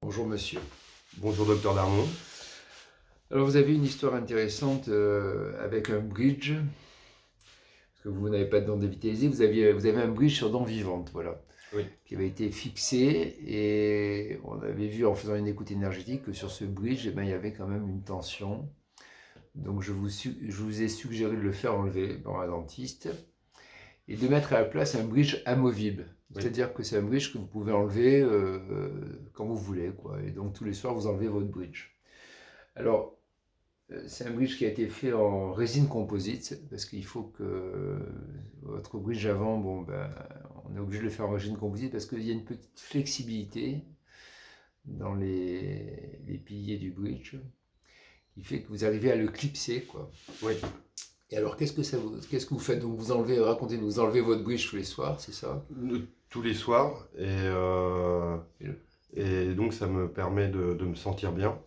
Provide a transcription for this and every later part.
Bonjour monsieur. Bonjour docteur Darmon. Alors vous avez une histoire intéressante avec un bridge, parce que vous n'avez pas de dents dévitalisées, vous avez un bridge sur dents vivantes, voilà, Oui. qui avait été fixé et on avait vu en faisant une écoute énergétique que sur ce bridge, eh ben, il y avait quand même une tension. Donc je vous ai suggéré de le faire enlever par un dentiste et de mettre à la place un bridge amovible. Oui. C'est-à-dire que c'est un bridge que vous pouvez enlever quand vous voulez, quoi. Et donc tous les soirs, vous enlevez votre bridge. Alors, c'est un bridge qui a été fait en résine composite, parce qu'il faut que votre bridge avant, bon, ben, on est obligé de le faire en résine composite parce qu'il y a une petite flexibilité dans les piliers du bridge qui fait que vous arrivez à le clipser, quoi. Oui. Et alors, qu'est-ce que vous faites? Donc, vous enlevez, racontez-nous, vous enlevez votre bridge tous les soirs, c'est ça? Tous les soirs Et le, et donc ça me permet de me sentir bien.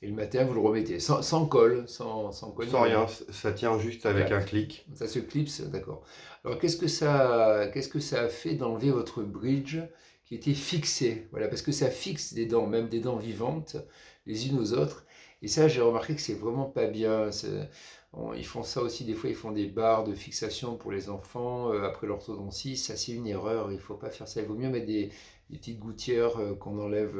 et le matin, vous le remettez, sans colle, sans colle ni Sans rien. rien, ça tient juste avec un clic. Ça se clipse, d'accord. Alors, qu'est-ce que ça a fait d'enlever votre bridge qui était fixé? Voilà, parce que ça fixe des dents, même des dents vivantes, les unes aux autres. Et ça, j'ai remarqué que c'est vraiment pas bien. Ils font ça aussi, des fois, ils font des barres de fixation pour les enfants après l'orthodontie. Ça, c'est une erreur. Il faut pas faire ça. Il vaut mieux mettre des petites gouttières qu'on enlève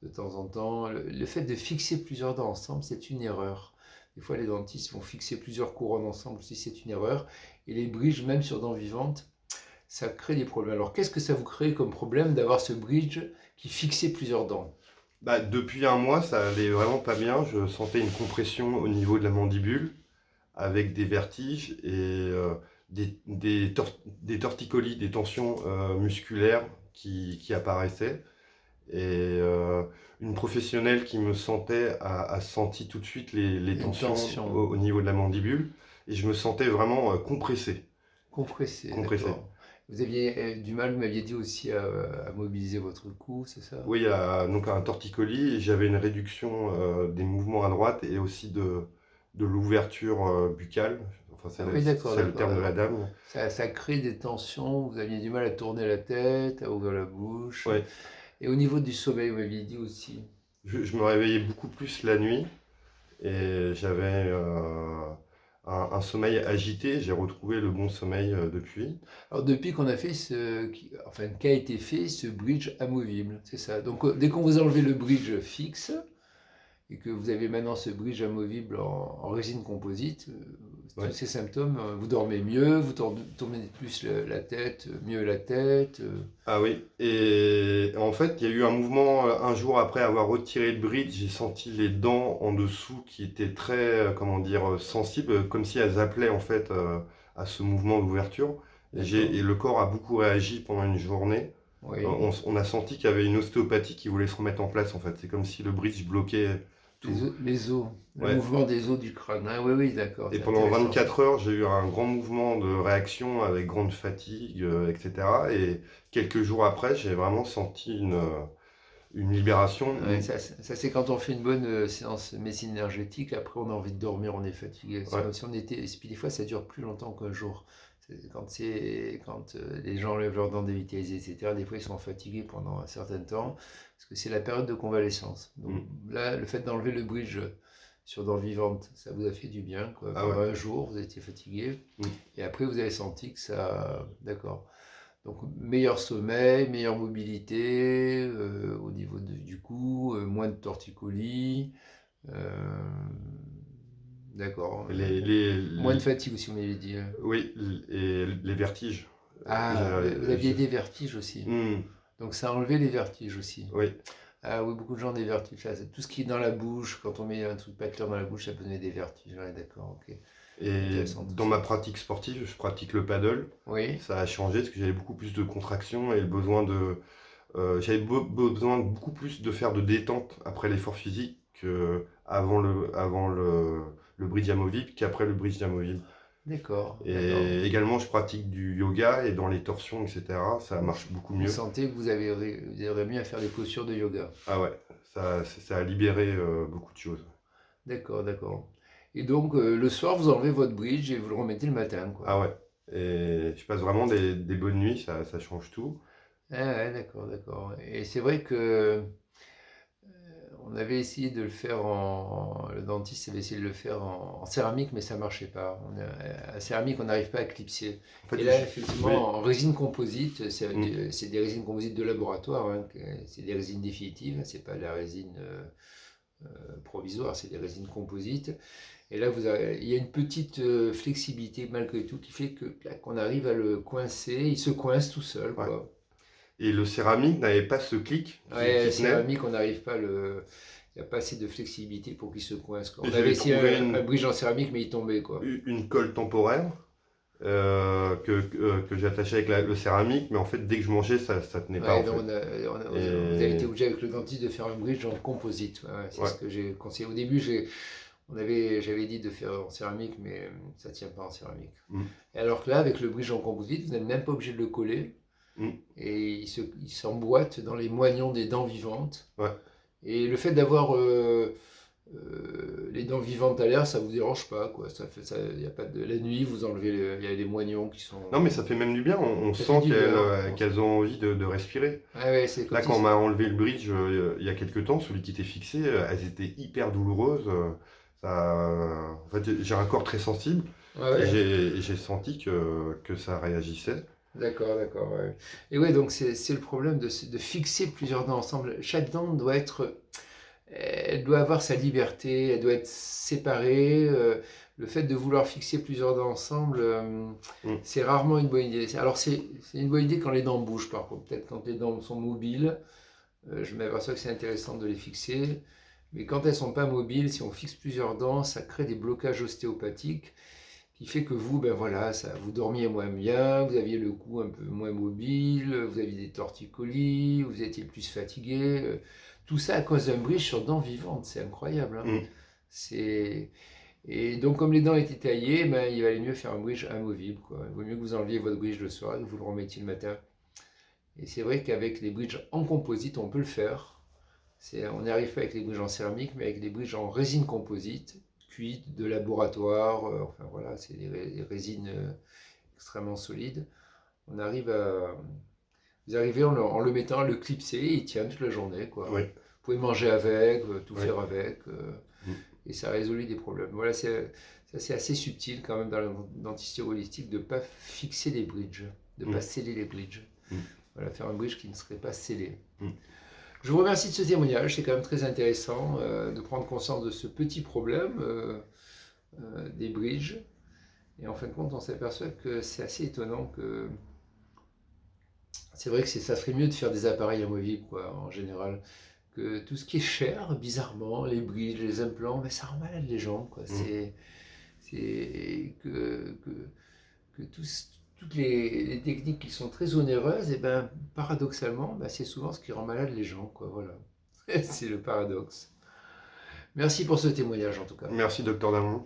de temps en temps. Le fait de fixer plusieurs dents ensemble, c'est une erreur. Des fois, les dentistes vont fixer plusieurs couronnes ensemble si c'est une erreur. Et les bridges, même sur dents vivantes, ça crée des problèmes. Alors, qu'est-ce que ça vous crée comme problème d'avoir ce bridge qui fixait plusieurs dents? Bah, depuis un mois, ça allait vraiment pas bien. Je sentais une compression au niveau de la mandibule avec des vertiges et des torticolis, des tensions musculaires qui apparaissaient. Et une professionnelle qui me sentait a senti tout de suite les Une tensions tension au niveau de la mandibule et je me sentais vraiment compressé. compressée, Compressé. d'accord. Vous aviez du mal, vous m'aviez dit aussi à mobiliser votre cou, c'est ça? Oui, donc un torticolis et j'avais une réduction des mouvements à droite et aussi de l'ouverture buccale. Enfin, Ah oui, d'accord, c'est le d'accord, terme de la d'accord. dame. Ça crée des tensions, vous aviez du mal à tourner la tête, à ouvrir la bouche. Ouais. Et au niveau du sommeil, vous m'aviez dit aussi. Je me réveillais beaucoup plus la nuit et j'avais un sommeil agité. J'ai retrouvé le bon sommeil depuis. Alors depuis qu'on a fait enfin qu'a été fait ce bridge amovible, c'est ça. Donc dès qu'on vous enlevez le bridge fixe et que vous avez maintenant ce bridge amovible en résine composite, tous Ouais. ces symptômes, vous dormez mieux, vous tournez plus la tête, mieux la tête. Ah oui, et en fait, il y a eu un mouvement un jour après avoir retiré le bridge, j'ai senti les dents en dessous qui étaient très, comment dire, sensibles, comme si elles appelaient en fait à ce mouvement d'ouverture. D'accord. Et le corps a beaucoup réagi pendant une journée. Oui. On a senti qu'il y avait une ostéopathie qui voulait se remettre en place en fait. C'est comme si le bridge bloquait tout. Les os, le Ouais. mouvement des os du crâne. Ah, oui, oui, d'accord, Et c'est pendant intéressant. 24 heures, j'ai eu un grand mouvement de réaction avec grande fatigue, etc. Et quelques jours après, j'ai vraiment senti une libération. Ouais, ça, c'est quand on fait une bonne séance médecine énergétique, après on a envie de dormir, on est fatigué. C'est Ouais, comme si on était. Et puis des fois ça dure plus longtemps qu'un jour. Quand les gens enlèvent leurs dents dévitalisées, etc., des fois ils sont fatigués pendant un certain temps, parce que c'est la période de convalescence. Donc mm. là, le fait d'enlever le bridge sur dents vivantes, ça vous a fait du bien, quoi. Ah Pendant ouais. un jour, vous étiez fatigué, Mm. et après vous avez senti que ça. D'accord. Donc meilleur sommeil, meilleure mobilité au niveau du cou, moins de torticolis, euh, d'accord. Les, Moins de fatigue aussi, vous m'avez dit, hein. oui, et les vertiges. Ah, vous aviez des vertiges aussi. Mm. Donc ça a enlevé les vertiges aussi. Oui. Ah oui, beaucoup de gens ont des vertiges. Ah, c'est tout ce qui est dans la bouche, quand on met un truc pas clair dans la bouche, ça peut donner des vertiges. Ouais, d'accord, ok. Et Intéressant tout dans ça. ma pratique sportive, je pratique le paddle. Oui, Ça a changé parce que j'avais beaucoup plus de contractions et le besoin de, j'avais besoin de beaucoup plus de faire de détente après l'effort physique avant le bridge amovible qu'après le bridge amovible. d'accord, d'accord. Et également, je pratique du yoga et dans les torsions, etc., ça Vous, marche beaucoup vous mieux. sentez que vous aurez mieux à faire des postures de yoga. Ah ouais, ça a libéré beaucoup de choses. D'accord, d'accord. Et donc, le soir, vous enlevez votre bridge et vous le remettez le matin, quoi. Ah ouais, et je passe vraiment des bonnes nuits, ça change tout. Ah ouais, d'accord, d'accord. Et c'est vrai que avait essayé de le faire le dentiste avait essayé de le faire en céramique, mais ça marchait pas. À céramique, on n'arrive pas à clipser. En fait, Et là, oui. effectivement, en résine composite, Mm. c'est des résines composites de laboratoire, hein, c'est des résines définitives, c'est pas de la résine provisoire, c'est des résines composites. Et là, il y a une petite flexibilité malgré tout qui fait que qu'on arrive à le coincer, il se coince tout seul, Ouais. quoi. Et le céramique n'avait pas ce clic Ouais, qui tenait. céramique, on n'arrive pas il n'y a pas assez de flexibilité pour qu'il se coince, quoi. Et On avait j'avais essayé trouvé un bridge en céramique, mais il tombait, quoi. une colle temporaire que j'attachais avec le céramique, mais en fait, dès que je mangeais, ça tenait pas Ouais, en donc fait. vous avez été Et obligé avec le dentiste de faire un bridge en composite. Ouais, c'est ouais. ce que j'ai conseillé. Au début, j'avais dit de faire en céramique, mais ça ne tient pas en céramique. Mm. Et alors que là, avec le bridge en composite, vous n'êtes même pas obligé de le coller. Mm. Et il s'emboîte dans les moignons des dents vivantes. Ouais. Et le fait d'avoir les dents vivantes à l'air, ça vous dérange pas, quoi. Ça fait ça, y a pas de la nuit, vous enlevez, il y a les moignons qui sont. Non, mais ça fait même du bien. On Ça fait sent du bien. qu'elles ont envie de respirer. Ah ouais, c'est Là, comme quand on si. m'a enlevé le bridge il y a quelques temps, celui qui était fixé, elles étaient hyper douloureuses. En fait, j'ai un corps très sensible Ouais, et ouais. j'ai senti que ça réagissait. D'accord, d'accord. Ouais. Et ouais, donc c'est le problème de fixer plusieurs dents ensemble. Chaque dent doit être, elle doit avoir sa liberté, elle doit être séparée. Le fait de vouloir fixer plusieurs dents ensemble, Mm. c'est rarement une bonne idée. Alors c'est une bonne idée quand les dents bougent, par contre. Peut-être quand les dents sont mobiles, je m'aperçois que c'est intéressant de les fixer. Mais quand elles sont pas mobiles, si on fixe plusieurs dents, ça crée des blocages ostéopathiques qui fait que vous, ben voilà, ça, vous dormiez moins bien, vous aviez le cou un peu moins mobile, vous aviez des torticolis, vous étiez plus fatigué. Tout ça à cause d'un bridge sur dents vivantes, c'est incroyable, hein. Mm. C'est... Et donc comme les dents étaient taillées, ben, il valait mieux faire un bridge amovible, quoi. Il vaut mieux que vous enleviez votre bridge le soir et que vous le remettiez le matin. Et c'est vrai qu'avec les bridges en composite, on peut le faire. On n'y arrive pas avec les bridges en céramique, mais avec les bridges en résine composite, cuites de laboratoire, enfin voilà, c'est des résines extrêmement solides. On arrive à. Vous arrivez en le mettant à le clipser, il tient toute la journée, quoi. Oui, Vous pouvez manger avec, tout oui. faire avec, Mm. et ça résout des problèmes. Voilà, c'est assez subtil quand même dans la dentisterie holistique de ne pas fixer les bridges, de ne pas Mm. sceller les bridges. Mm. Voilà, faire un bridge qui ne serait pas scellé. Mm. Je vous remercie de ce témoignage, c'est quand même très intéressant de prendre conscience de ce petit problème des bridges. Et en fin de compte, on s'aperçoit que c'est assez étonnant que. C'est vrai que ça serait mieux de faire des appareils amovibles, quoi, en général. Que tout ce qui est cher, bizarrement, les bridges, les implants, mais ça rend malade les gens, quoi. Mm. C'est que toutes les techniques qui sont très onéreuses, et ben, paradoxalement, ben, c'est souvent ce qui rend malade les gens, quoi, voilà. C'est le paradoxe. Merci pour ce témoignage, en tout cas. Merci, docteur Damon.